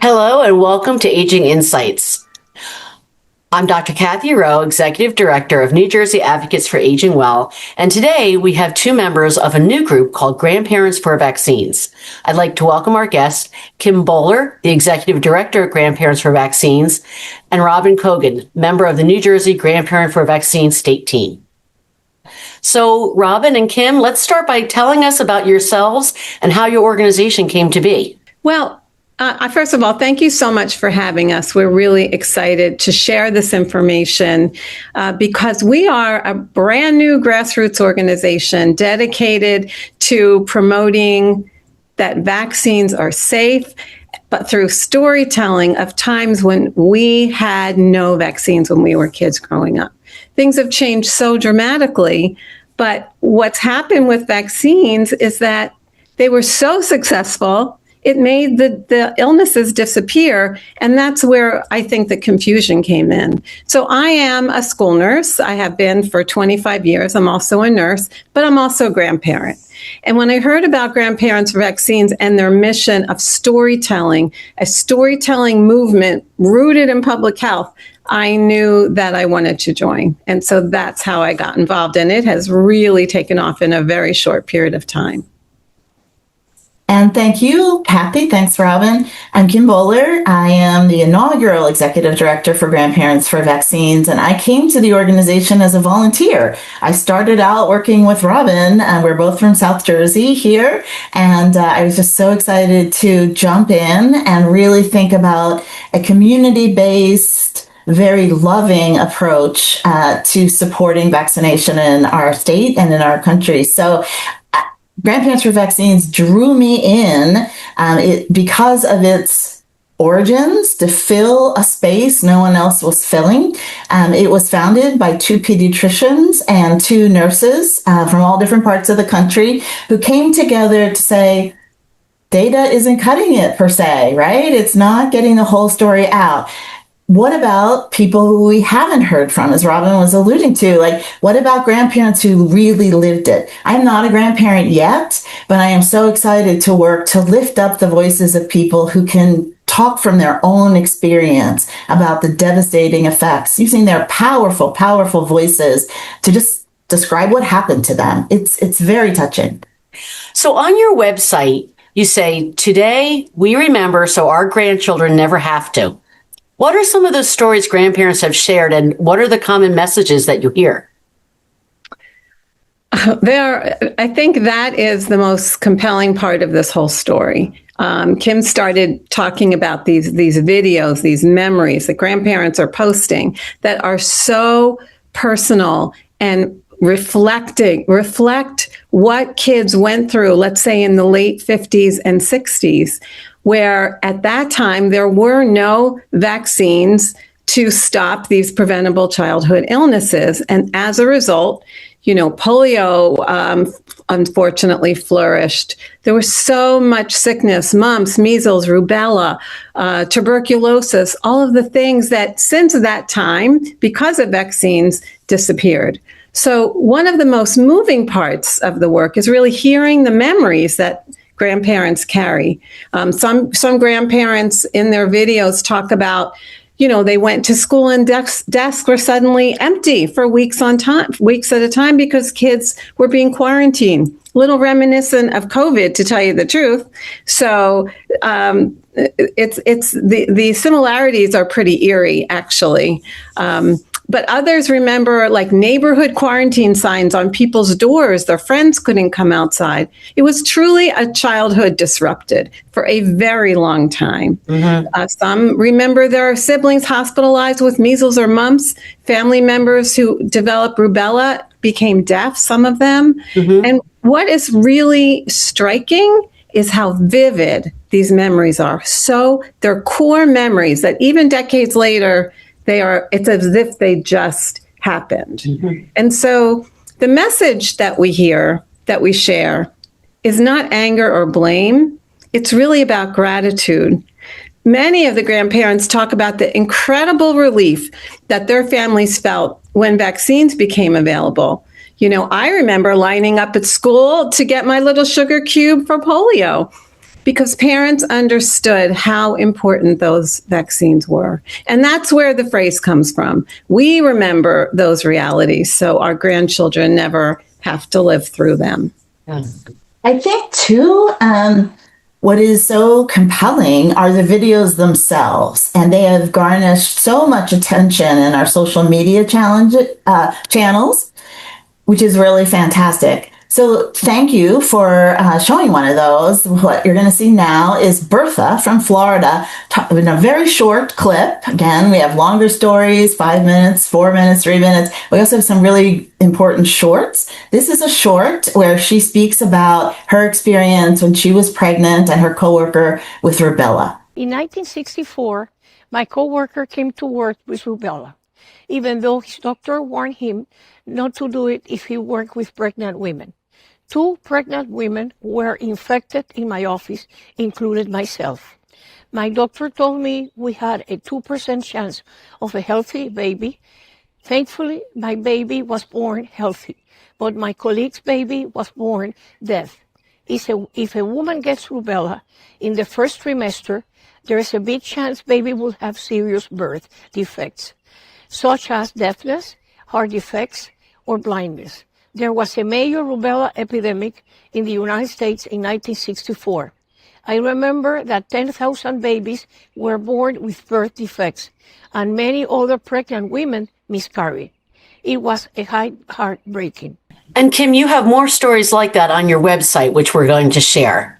Hello and welcome to Aging Insights. I'm Dr. Kathy Rowe, Executive Director of New Jersey Advocates for Aging Well, and today we have two members of a new group called Grandparents for Vaccines. I'd like to welcome our guest, Kim Bowler, the Executive Director of Grandparents for Vaccines, and Robin Cogan, member of the New Jersey Grandparent for Vaccines state team. So, Robin and Kim, let's start by telling us about yourselves and how your organization came to be. Well, first of all, thank you so much for having us. We're really excited to share this information because we are a brand new grassroots organization dedicated to promoting that vaccines are safe, but through storytelling of times when we had no vaccines when we were kids growing up. Things have changed so dramatically, but what's happened with vaccines is that they were so successful it made the illnesses disappear. And that's where I think the confusion came in. So I am a school nurse. I have been for 25 years. I'm also a nurse, but I'm also a grandparent. And when I heard about Grandparents for Vaccines and their mission of storytelling, a storytelling movement rooted in public health, I knew that I wanted to join. And so that's how I got involved. And it has really taken off in a very short period of time. And thank you, Kathy. Thanks, Robin. I'm Kim Bowler. I am the inaugural Executive Director for Grandparents for Vaccines, and I came to the organization as a volunteer. I started out working with Robin, and we're both from South Jersey here, and I was just so excited to jump in and really think about a community-based, very loving approach to supporting vaccination in our state and in our country. So Grandparents for Vaccines drew me in because of its origins to fill a space no one else was filling. It was founded by two pediatricians and two nurses from all different parts of the country who came together to say, data isn't cutting it per se, right? It's not getting the whole story out. What about people who we haven't heard from, as Robin was alluding to? Like, what about grandparents who really lived it? I'm not a grandparent yet, but I am so excited to work to lift up the voices of people who can talk from their own experience about the devastating effects, using their powerful, powerful voices to just describe what happened to them. It's very touching. So on your website, you say, today we remember so our grandchildren never have to. What are some of those stories grandparents have shared, and what are the common messages that you hear? I think that is the most compelling part of this whole story. Kim started talking about these videos, these memories that grandparents are posting that are so personal and reflect what kids went through, let's say in the late 50s and 60s, where at that time there were no vaccines to stop these preventable childhood illnesses. And as a result, polio unfortunately flourished. There was so much sickness, mumps, measles, rubella, tuberculosis, all of the things that since that time, because of vaccines, disappeared. So one of the most moving parts of the work is really hearing the memories that grandparents carry. Some grandparents in their videos talk about, they went to school and desks were suddenly empty for weeks at a time because kids were being quarantined. Little reminiscent of COVID, to tell you the truth. So it's the similarities are pretty eerie, actually. But others remember like neighborhood quarantine signs on people's doors. Their friends couldn't come outside. It was truly a childhood disrupted for a very long time. Mm-hmm. Some remember their siblings hospitalized with measles or mumps. Family members who developed rubella became deaf, some of them. Mm-hmm. And what is really striking is how vivid these memories are. So they're core memories that even decades later, it's as if they just happened. Mm-hmm. And so the message that we hear, that we share, is not anger or blame. It's really about gratitude. Many of the grandparents talk about the incredible relief that their families felt when vaccines became available. I remember lining up at school to get my little sugar cube for polio. because parents understood how important those vaccines were. And that's where the phrase comes from. We remember those realities, so our grandchildren never have to live through them. Yeah. I think, too, what is so compelling are the videos themselves, and they have garnished so much attention in our social media channels, which is really fantastic. So thank you for showing one of those. What you're going to see now is Bertha from Florida in a very short clip. Again, we have longer stories, 5 minutes, 4 minutes, 3 minutes. We also have some really important shorts. This is a short where she speaks about her experience when she was pregnant and her coworker with rubella. In 1964, my coworker came to work with rubella, even though his doctor warned him not to do it if he worked with pregnant women. 2 pregnant women were infected in my office, included myself. My doctor told me we had a 2% chance of a healthy baby. Thankfully, my baby was born healthy, but my colleague's baby was born dead. If a woman gets rubella in the first trimester, there is a big chance baby will have serious birth defects, such as deafness, heart defects, or blindness. There was a major rubella epidemic in the United States in 1964. I remember that 10,000 babies were born with birth defects, and many other pregnant women miscarried. It was heartbreaking. And Kim, you have more stories like that on your website, which we're going to share.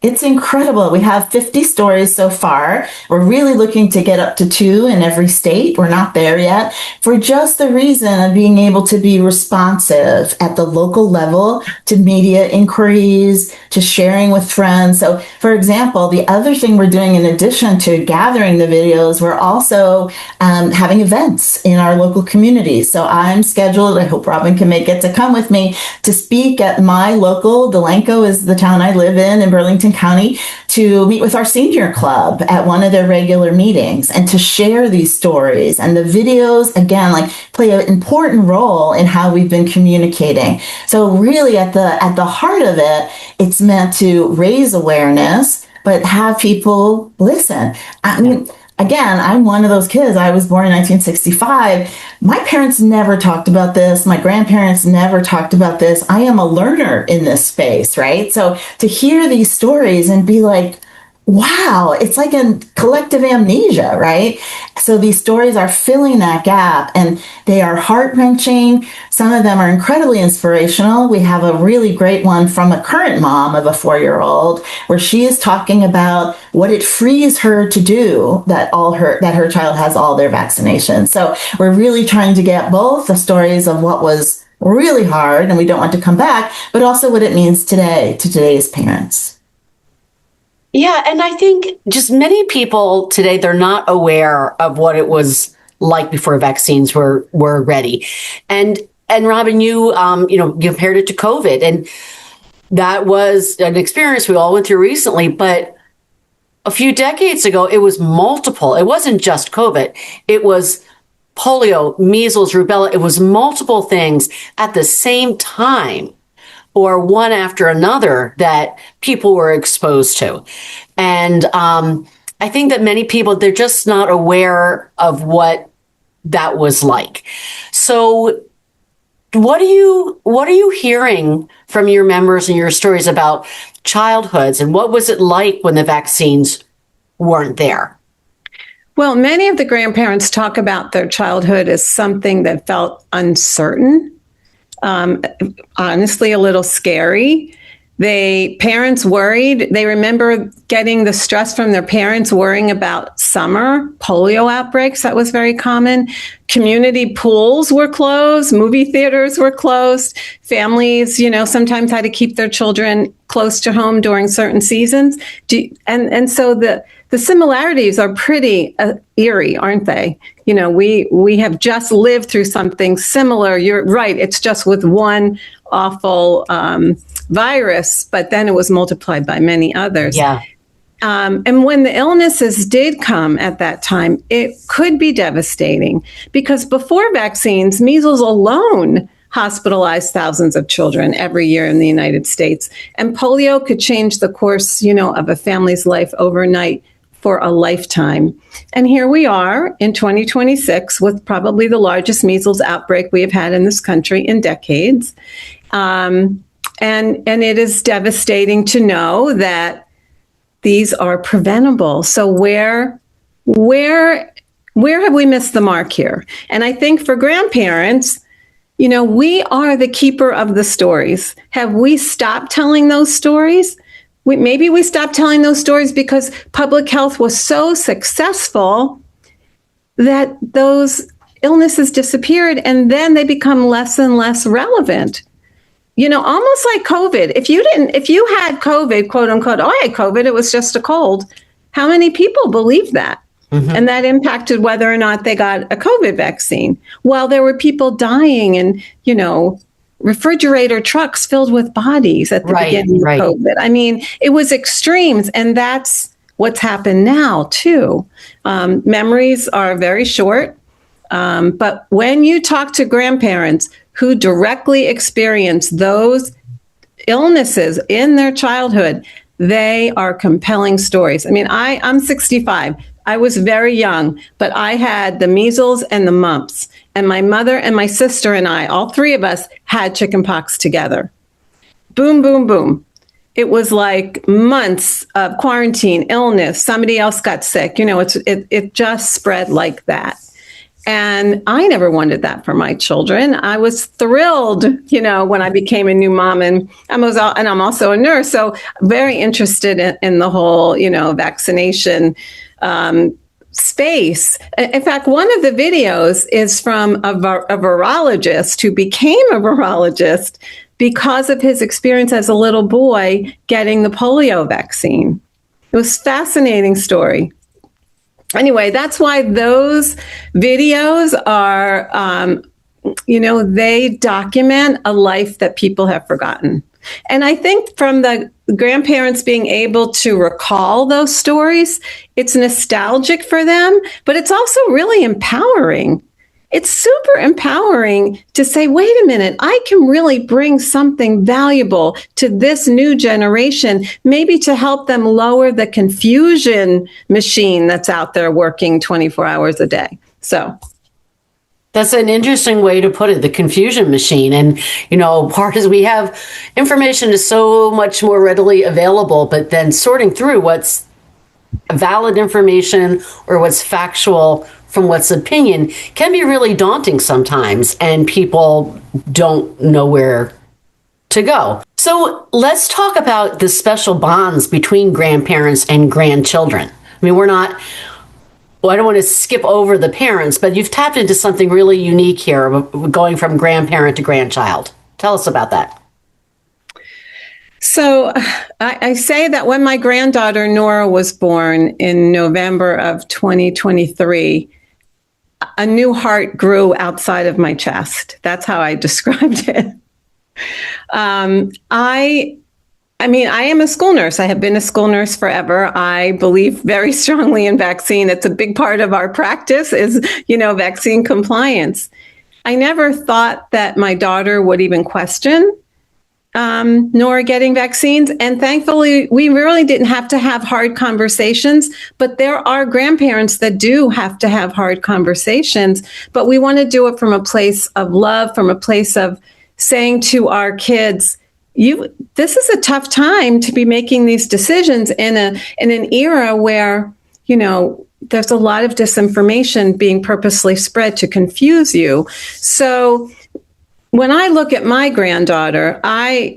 It's incredible. We have 50 stories so far. We're really looking to get up to 2 in every state. We're not there yet, for just the reason of being able to be responsive at the local level to media inquiries, to sharing with friends. So, for example, the other thing we're doing in addition to gathering the videos, we're also having events in our local communities. So I'm scheduled, I hope Robin can make it, to come with me to speak at my local, Delanco is the town I live in Burlington County, to meet with our senior club at one of their regular meetings and to share these stories. And the videos, again, play an important role in how we've been communicating. So really at the heart of it, it's meant to raise awareness, but have people listen. I mean, again, I'm one of those kids. I was born in 1965. My parents never talked about this. My grandparents never talked about this. I am a learner in this space, right? So to hear these stories and be like, wow, it's like a collective amnesia, right? So these stories are filling that gap, and they are heart-wrenching. Some of them are incredibly inspirational. We have a really great one from a current mom of a 4-year-old where she is talking about what it frees her to do that her child has all their vaccinations. So we're really trying to get both the stories of what was really hard and we don't want to come back, but also what it means today to today's parents. Yeah, and I think just many people today, they're not aware of what it was like before vaccines were ready. And Robin, you compared it to COVID, and that was an experience we all went through recently. But a few decades ago, it was multiple. It wasn't just COVID. It was polio, measles, rubella. It was multiple things at the same time, or one after another, that people were exposed to. And I think that many people, they're just not aware of what that was like. So what are you hearing from your members and your stories about childhoods, and what was it like when the vaccines weren't there? Well, many of the grandparents talk about their childhood as something that felt uncertain. Honestly, a little scary. Parents worried. They remember getting the stress from their parents, worrying about summer polio outbreaks. That was very common. Community pools were closed. Movie theaters were closed. Families, sometimes had to keep their children close to home during certain seasons. And so the similarities are pretty eerie, aren't they? We have just lived through something similar. You're right. It's just with one awful virus, but then it was multiplied by many others. Yeah. And when the illnesses did come at that time, it could be devastating, because before vaccines, measles alone hospitalize thousands of children every year in the United States. And polio could change the course, of a family's life overnight for a lifetime. And here we are in 2026 with probably the largest measles outbreak we have had in this country in decades. And it is devastating to know that these are preventable. So where have we missed the mark here? And I think for grandparents, we are the keeper of the stories. Have we stopped telling those stories? Maybe we stopped telling those stories because public health was so successful that those illnesses disappeared, and then they become less and less relevant. Almost like COVID. If you had COVID, quote unquote, I had COVID, it was just a cold. How many people believed that? Mm-hmm. And that impacted whether or not they got a COVID vaccine. While there were people dying and, refrigerator trucks filled with bodies at the beginning of COVID. I mean, it was extremes, and that's what's happened now, too. Memories are very short, but when you talk to grandparents who directly experience those illnesses in their childhood, they are compelling stories. I mean, I'm 65. I was very young, but I had the measles and the mumps. And my mother and my sister and I, all three of us, had chickenpox together. Boom, boom, boom. It was like months of quarantine, illness. Somebody else got sick. It just spread like that. And I never wanted that for my children. I was thrilled, when I became a new mom, and I'm also a nurse, so very interested in the whole, vaccination space. In fact, one of the videos is from a virologist who became a virologist because of his experience as a little boy getting the polio vaccine. It was a fascinating story. Anyway, that's why those videos are, they document a life that people have forgotten. And I think from the grandparents being able to recall those stories, it's nostalgic for them, but it's also really empowering. It's super empowering to say, wait a minute, I can really bring something valuable to this new generation, maybe to help them lower the confusion machine that's out there working 24 hours a day. So that's an interesting way to put it, the confusion machine. And, part is we have information is so much more readily available, but then sorting through what's valid information or what's factual from what's opinion can be really daunting sometimes, and people don't know where to go. So let's talk about the special bonds between grandparents and grandchildren. I mean, I don't want to skip over the parents, but you've tapped into something really unique here, going from grandparent to grandchild. Tell us about that. So I say that when my granddaughter Nora was born in November of 2023, a new heart grew outside of my chest. That's how I described it. I am a school nurse. I have been a school nurse forever. I believe very strongly in vaccine. It's a big part of our practice is, vaccine compliance. I never thought that my daughter would even question Nora getting vaccines. And thankfully, we really didn't have to have hard conversations. But there are grandparents that do have to have hard conversations. But we want to do it from a place of love, from a place of saying to our kids, this is a tough time to be making these decisions in an era where, there's a lot of disinformation being purposely spread to confuse you. So when I look at my granddaughter,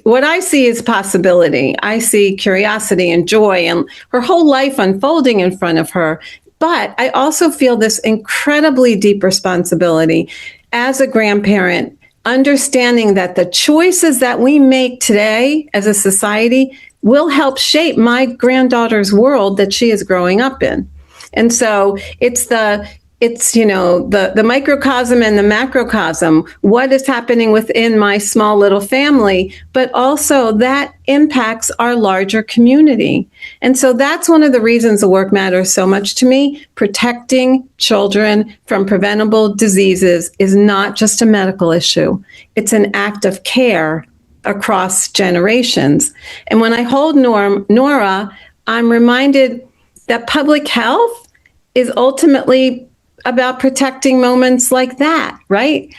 what I see is possibility. I see curiosity and joy and her whole life unfolding in front of her. But I also feel this incredibly deep responsibility as a grandparent, understanding that the choices that we make today as a society will help shape my granddaughter's world that she is growing up in. And so it's the it's, the microcosm and the macrocosm, what is happening within my small little family, but also that impacts our larger community. And so that's one of the reasons the work matters so much to me. Protecting children from preventable diseases is not just a medical issue. It's an act of care across generations. And when I hold Nora, I'm reminded that public health is ultimately about protecting moments like that, right?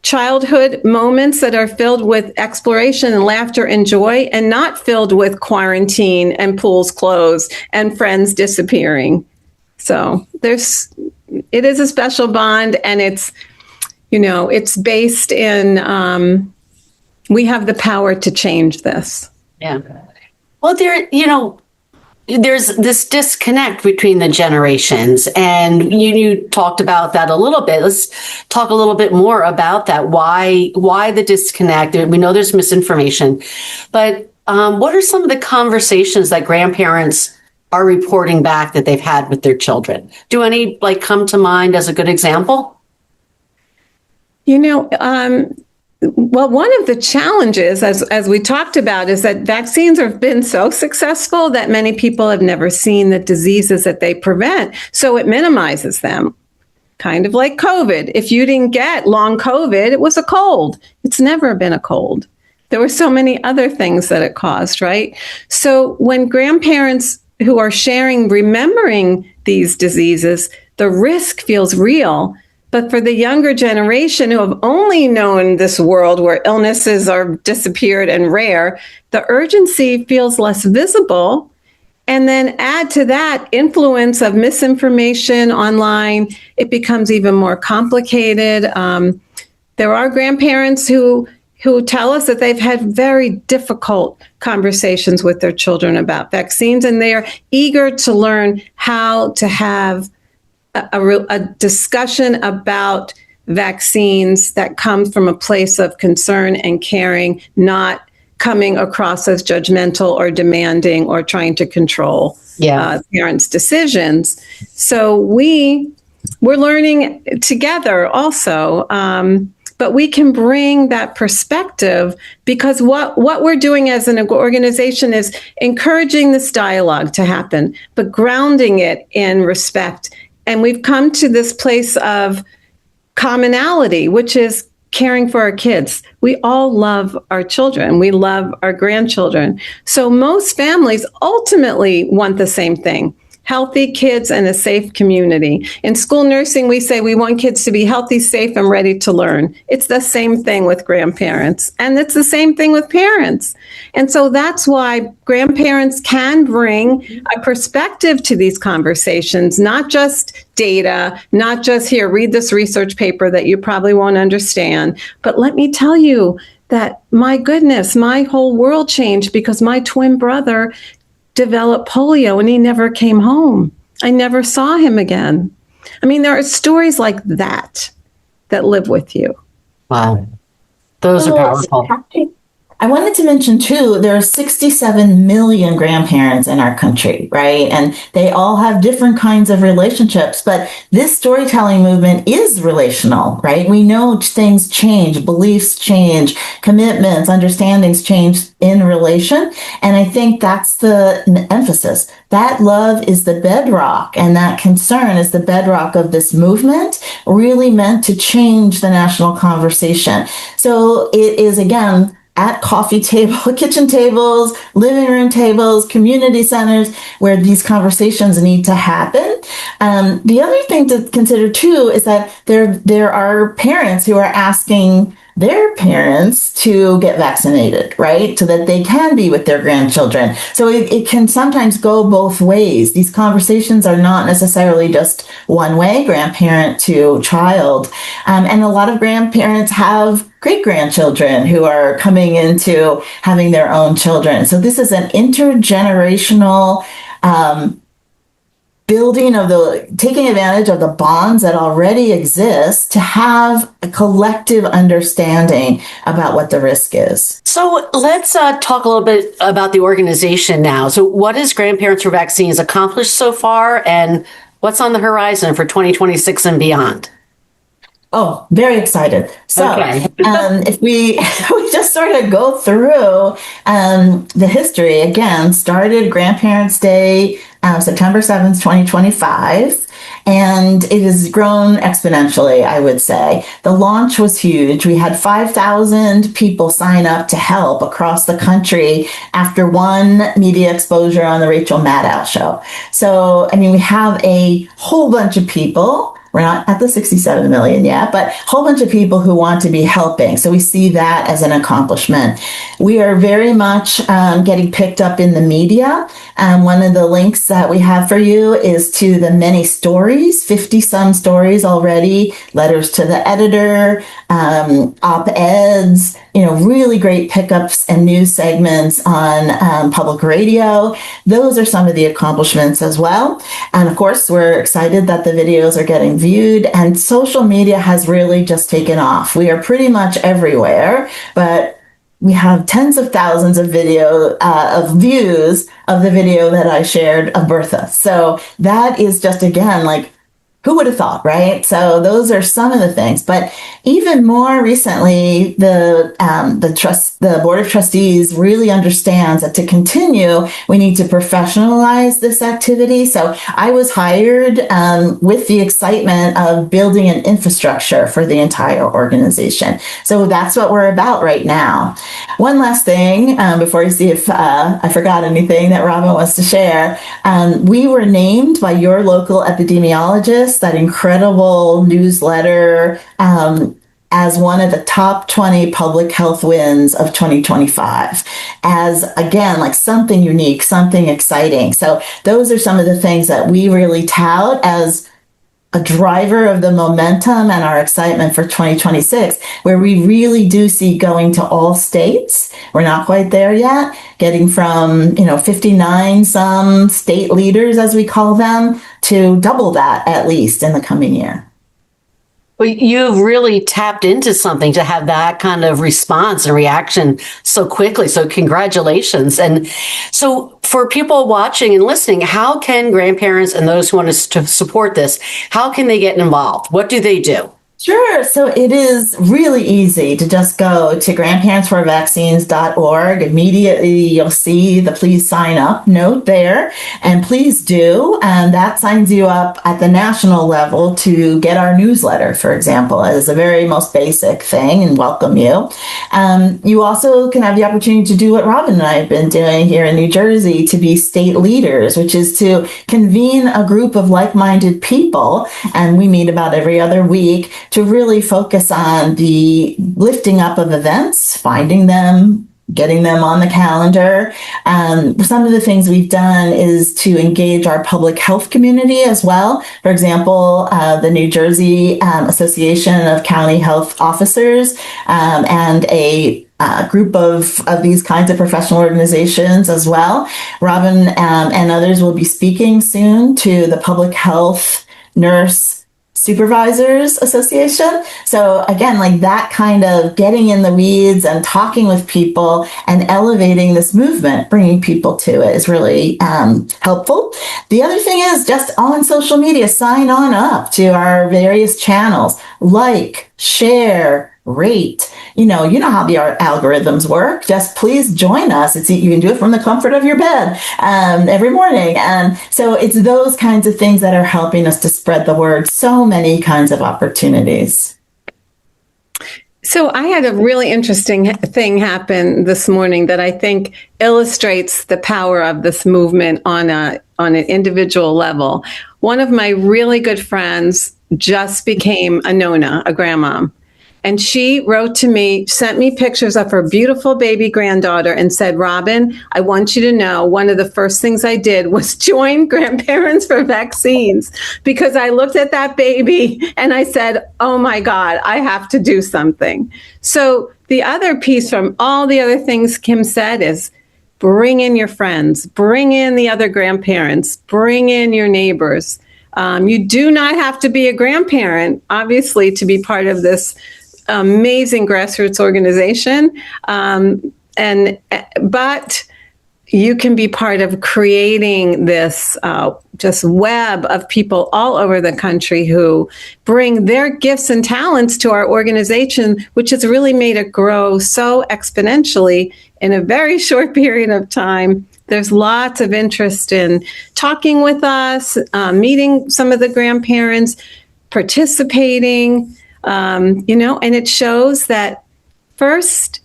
Childhood moments that are filled with exploration and laughter and joy, and not filled with quarantine and pools closed and friends disappearing. So it is a special bond, and it's based in, we have the power to change this. Yeah. Well, there's this disconnect between the generations, and you talked about that a little bit. Let's talk a little bit more about that. Why the disconnect? We know there's misinformation, but what are some of the conversations that grandparents are reporting back that they've had with their children? Do any come to mind as a good example? Well, one of the challenges, as we talked about, is that vaccines have been so successful that many people have never seen the diseases that they prevent. So it minimizes them, kind of like COVID. If you didn't get long COVID, it was a cold. It's never been a cold. There were so many other things that it caused, right? So when grandparents who are sharing, remembering these diseases, the risk feels real. But for the younger generation who have only known this world where illnesses are disappeared and rare, the urgency feels less visible. And then add to that influence of misinformation online, it becomes even more complicated. There are grandparents who tell us that they've had very difficult conversations with their children about vaccines, and they are eager to learn how to have a discussion about vaccines that comes from a place of concern and caring, not coming across as judgmental or demanding or trying to control parents' decisions. So we're learning together also, but we can bring that perspective, because what we're doing as an organization is encouraging this dialogue to happen, but grounding it in respect. And we've come to this place of commonality, which is caring for our kids. We all love our children. We love our grandchildren. So most families ultimately want the same thing: healthy kids and a safe community. In school nursing, we say we want kids to be healthy, safe, and ready to learn. It's the same thing with grandparents, and it's the same thing with parents. And so that's why grandparents can bring a perspective to these conversations, not just data, not just here, read this research paper that you probably won't understand. But let me tell you that, my goodness, my whole world changed because my twin brother developed polio and he never came home. I never saw him again. I mean, there are stories like that live with you. Wow. Those are powerful. I wanted to mention too, there are 67 million grandparents in our country, right? And they all have different kinds of relationships, but this storytelling movement is relational, right? We know things change, beliefs change, commitments, understandings change in relation. And I think that's the emphasis. That love is the bedrock, and that concern is the bedrock of this movement, really meant to change the national conversation. So it is, again, at coffee table, kitchen tables, living room tables, community centers, where these conversations need to happen. The other thing to consider too is that there are parents who are asking their parents to get vaccinated, right? So that they can be with their grandchildren. So it can sometimes go both ways. These conversations are not necessarily just one way, grandparent to child. And a lot of grandparents have great-grandchildren who are coming into having their own children. So this is an intergenerational taking advantage of the bonds that already exist to have a collective understanding about what the risk is. So let's talk a little bit about the organization now. So what has Grandparents for Vaccines accomplished so far, and What's on the horizon for 2026 and beyond? Oh, very excited. So, Okay. if we we just sort of go through the history again, started Grandparents' Day September 7th, 2025, and it has grown exponentially, I would say. The launch was huge. We had 5,000 people sign up to help across the country after one media exposure on the Rachel Maddow show. So, I mean, we have a whole bunch of people. We're not at the 67 million yet, but a whole bunch of people who want to be helping. So we see that as an accomplishment. We are very much getting picked up in the media. One of the links that we have for you is to the many stories, 50 some stories already, letters to the editor, op-eds, really great pickups and news segments on public radio. Those are some of the accomplishments as well. And of course, we're excited that the videos are getting viewed, and social media has really just taken off. We are pretty much everywhere, but we have tens of thousands of views of the video that I shared of Bertha. So that is just, again, like, who would have thought, right? So those are some of the things. But even more recently, the Board of Trustees really understands that to continue, we need to professionalize this activity. So I was hired with the excitement of building an infrastructure for the entire organization. So that's what we're about right now. One last thing before I see if I forgot anything that Robin wants to share. We were named by your local epidemiologist, that incredible newsletter, as one of the top 20 public health wins of 2025, as, again, like something unique, something exciting. So those are some of the things that we really tout as a driver of the momentum and our excitement for 2026, where we really do see going to all states. We're not quite there yet, getting from 59 some state leaders, as we call them, to double that at least in the coming year. Well, you've really tapped into something to have that kind of response and reaction so quickly. So congratulations. And so for people watching and listening, how can grandparents and those who want to support this, how can they get involved? What do they do? Sure. So it is really easy to just go to grandparentsforvaccines.org. Immediately, you'll see the please sign up note there. And please do. And that signs you up at the national level to get our newsletter, for example, as the very most basic thing, and welcome you. You also can have the opportunity to do what Robin and I have been doing here in New Jersey, to be state leaders, which is to convene a group of like-minded people. And we meet about every other week to really focus on the lifting up of events, finding them, getting them on the calendar. Some of the things we've done is to engage our public health community as well. For example, the New Jersey Association of County Health Officers and a group of these kinds of professional organizations as well. Robin and others will be speaking soon to the Public Health Nurse Supervisors Association. So again, like that kind of getting in the weeds and talking with people and elevating this movement, bringing people to it, is really helpful. The other thing is just on social media, sign on up to our various channels, like, share, rate. You know how the algorithms work. Just please join us. You can do it from the comfort of your bed every morning. And so it's those kinds of things that are helping us to spread the word. So many kinds of opportunities. So I had a really interesting thing happen this morning that I think illustrates the power of this movement on an individual level. One of my really good friends just became a Nona, a grandmom. And she wrote to me, sent me pictures of her beautiful baby granddaughter, and said, Robin, I want you to know one of the first things I did was join Grandparents for Vaccines, because I looked at that baby and I said, oh my God, I have to do something. So the other piece from all the other things Kim said is, bring in your friends, bring in the other grandparents, bring in your neighbors. You do not have to be a grandparent, obviously, to be part of this amazing grassroots organization. But you can be part of creating this just web of people all over the country who bring their gifts and talents to our organization, which has really made it grow so exponentially in a very short period of time. There's lots of interest in talking with us, meeting some of the grandparents, participating, and it shows that first,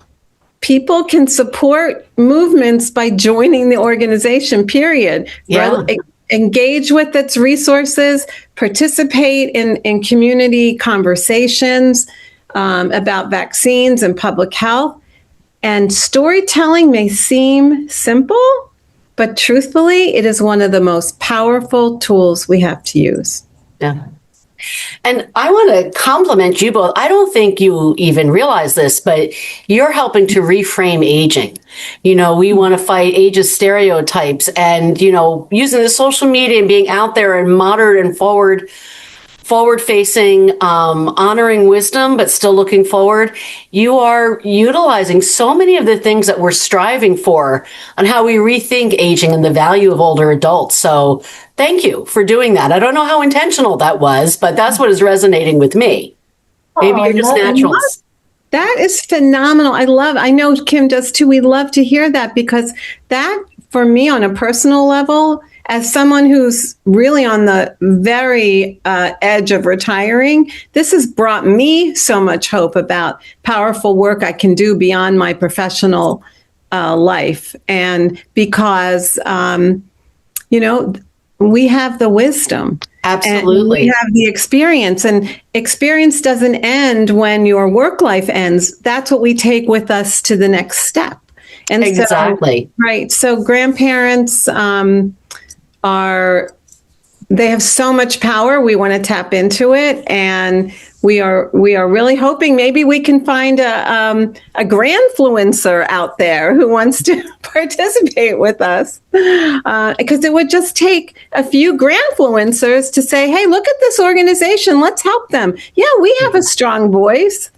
people can support movements by joining the organization, period. Yeah. Engage with its resources, participate in community conversations about vaccines and public health. And storytelling may seem simple, but truthfully, it is one of the most powerful tools we have to use. Yeah. And I want to compliment you both. I don't think you even realize this, but you're helping to reframe aging. We want to fight ageist stereotypes and, using the social media and being out there and modern and forward facing, honoring wisdom, but still looking forward. You are utilizing so many of the things that we're striving for on how we rethink aging and the value of older adults. So thank you for doing that. I don't know how intentional that was, but that's what is resonating with me. Maybe you're just naturals. That is phenomenal. I know Kim does too. We love to hear that, because that, for me, on a personal level, as someone who's really on the very edge of retiring, this has brought me so much hope about powerful work I can do beyond my professional life. And because, we have the wisdom. Absolutely. And we have the experience, and experience doesn't end when your work life ends. That's what we take with us to the next step. And exactly. Right. So grandparents, they have so much power. We want to tap into it, and we are really hoping maybe we can find a grandfluencer out there who wants to participate with us, because it would just take a few grandfluencers to say, "Hey, look at this organization. Let's help them. Yeah, we have a strong voice.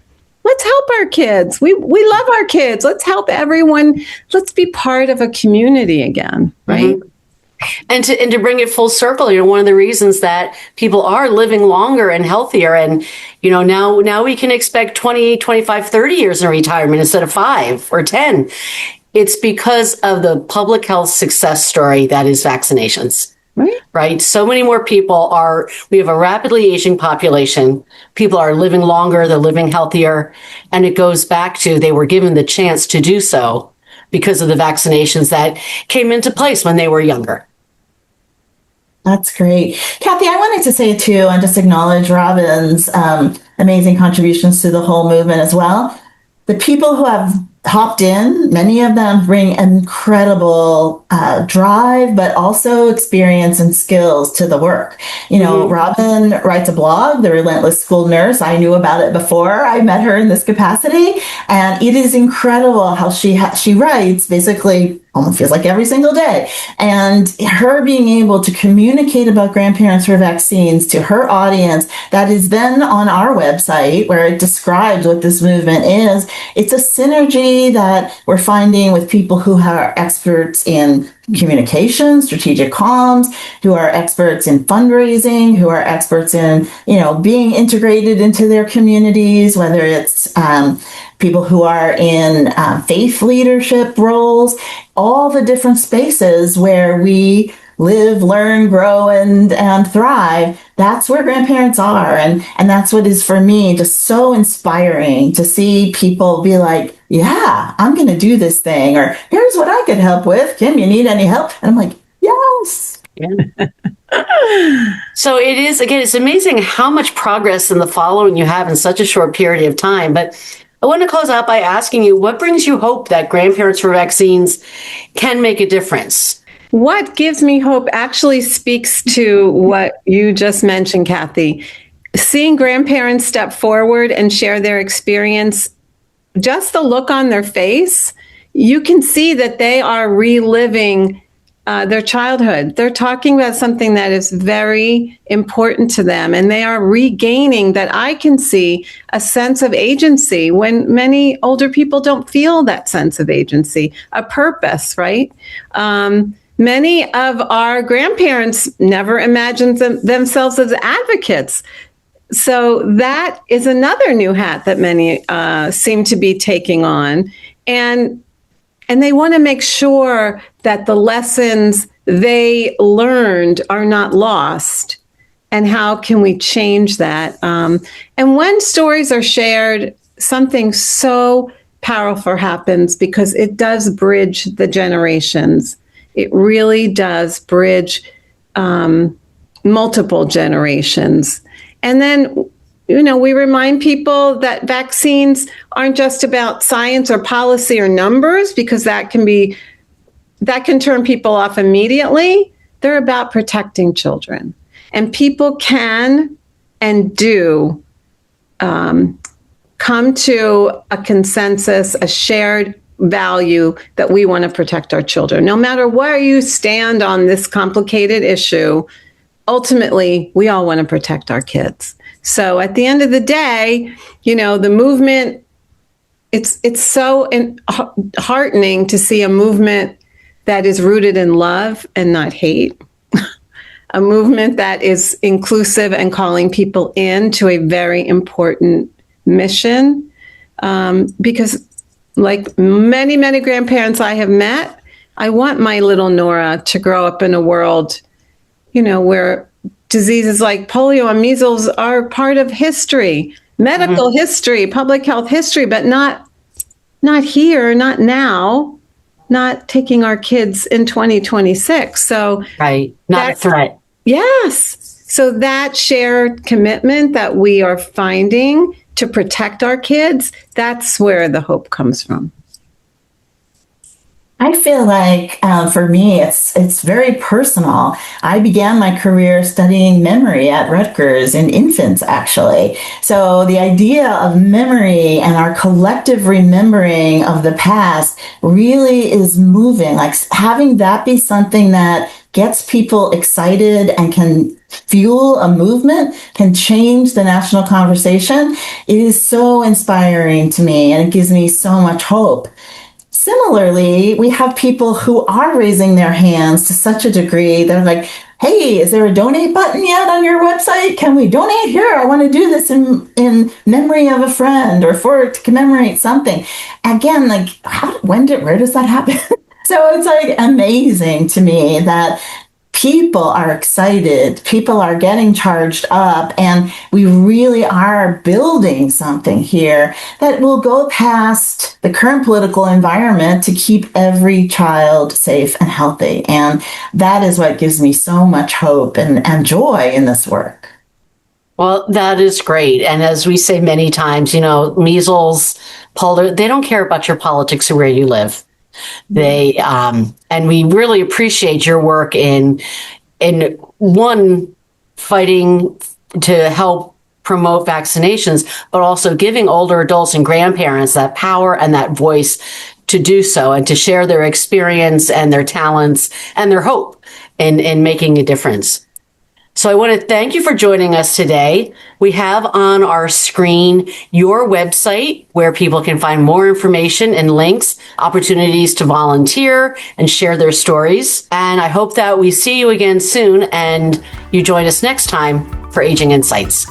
Let's help our kids. We love our kids. Let's help everyone. Let's be part of a community again." Right. Mm-hmm. And to bring it full circle, one of the reasons that people are living longer and healthier, and now we can expect 20, 25, 30 years in retirement instead of 5 or 10. It's because of the public health success story that is vaccinations. Right? So many more people we have a rapidly aging population. People are living longer, they're living healthier, and it goes back to they were given the chance to do so because of the vaccinations that came into place when they were younger. That's great. Kathy, I wanted to say too, and just acknowledge Robin's amazing contributions to the whole movement as well. The people who have hopped in, many of them bring incredible drive, but also experience and skills to the work. Robin writes a blog, The Relentless School Nurse. I knew about it before I met her in this capacity, and it is incredible how she writes basically almost feels like every single day. And her being able to communicate about grandparents for vaccines to her audience, that is then on our website where it describes what this movement is. It's a synergy that we're finding with people who are experts in communication, strategic comms, who are experts in fundraising, who are experts in, being integrated into their communities, whether it's people who are in faith leadership roles, all the different spaces where we live, learn, grow, and thrive. That's where grandparents are. And that's what is, for me, just so inspiring to see people be like, yeah, I'm going to do this thing. Or here's what I could help with. Kim, you need any help? And I'm like, yes. Yeah. So it is, again, it's amazing how much progress in the following you have in such a short period of time. But I want to close out by asking you, what brings you hope that Grandparents for Vaccines can make a difference? What gives me hope actually speaks to what you just mentioned, Kathy. Seeing grandparents step forward and share their experience, just the look on their face, you can see that they are reliving their childhood. They're talking about something that is very important to them, and they are regaining that I can see a sense of agency when many older people don't feel that sense of agency, a purpose, right? Many of our grandparents never imagined themselves as advocates. So that is another new hat that many seem to be taking on. And they want to make sure that the lessons they learned are not lost. And how can we change that? And when stories are shared, something so powerful happens because it does bridge the generations. It really does bridge multiple generations. And then, we remind people that vaccines aren't just about science or policy or numbers, because that can turn people off immediately. They're about protecting children. And people can and do come to a consensus, a shared value that we want to protect our children. No matter where you stand on this complicated issue, ultimately, we all want to protect our kids. So at the end of the day, the movement, it's so heartening to see a movement that is rooted in love and not hate, a movement that is inclusive and calling people in to a very important mission. Because like many, many grandparents I have met, I want my little Nora to grow up in a world, where diseases like polio and measles are part of history, medical history, public health history, but not here, not now, not taking our kids in 2026. So right, not a threat. Yes. So that shared commitment that we are finding to protect our kids, that's where the hope comes from. I feel like for me, it's very personal. I began my career studying memory at Rutgers in infants, actually. So the idea of memory and our collective remembering of the past really is moving. Like having that be something that gets people excited and can fuel a movement, can change the national conversation. It is so inspiring to me, and it gives me so much hope. Similarly, we have people who are raising their hands to such a degree. They're like, hey, is there a donate button yet on your website? Can we donate here? I want to do this in memory of a friend or to commemorate something. Again, like, where does that happen? So it's like amazing to me that people are excited, people are getting charged up, and we really are building something here that will go past the current political environment to keep every child safe and healthy. And that is what gives me so much hope and joy in this work. Well, that is great. And as we say many times, measles, polio, they don't care about your politics or where you live. They and we really appreciate your work in fighting to help promote vaccinations, but also giving older adults and grandparents that power and that voice to do so and to share their experience and their talents and their hope in making a difference. So I want to thank you for joining us today. We have on our screen your website where people can find more information and links, opportunities to volunteer and share their stories. And I hope that we see you again soon and you join us next time for Aging Insights.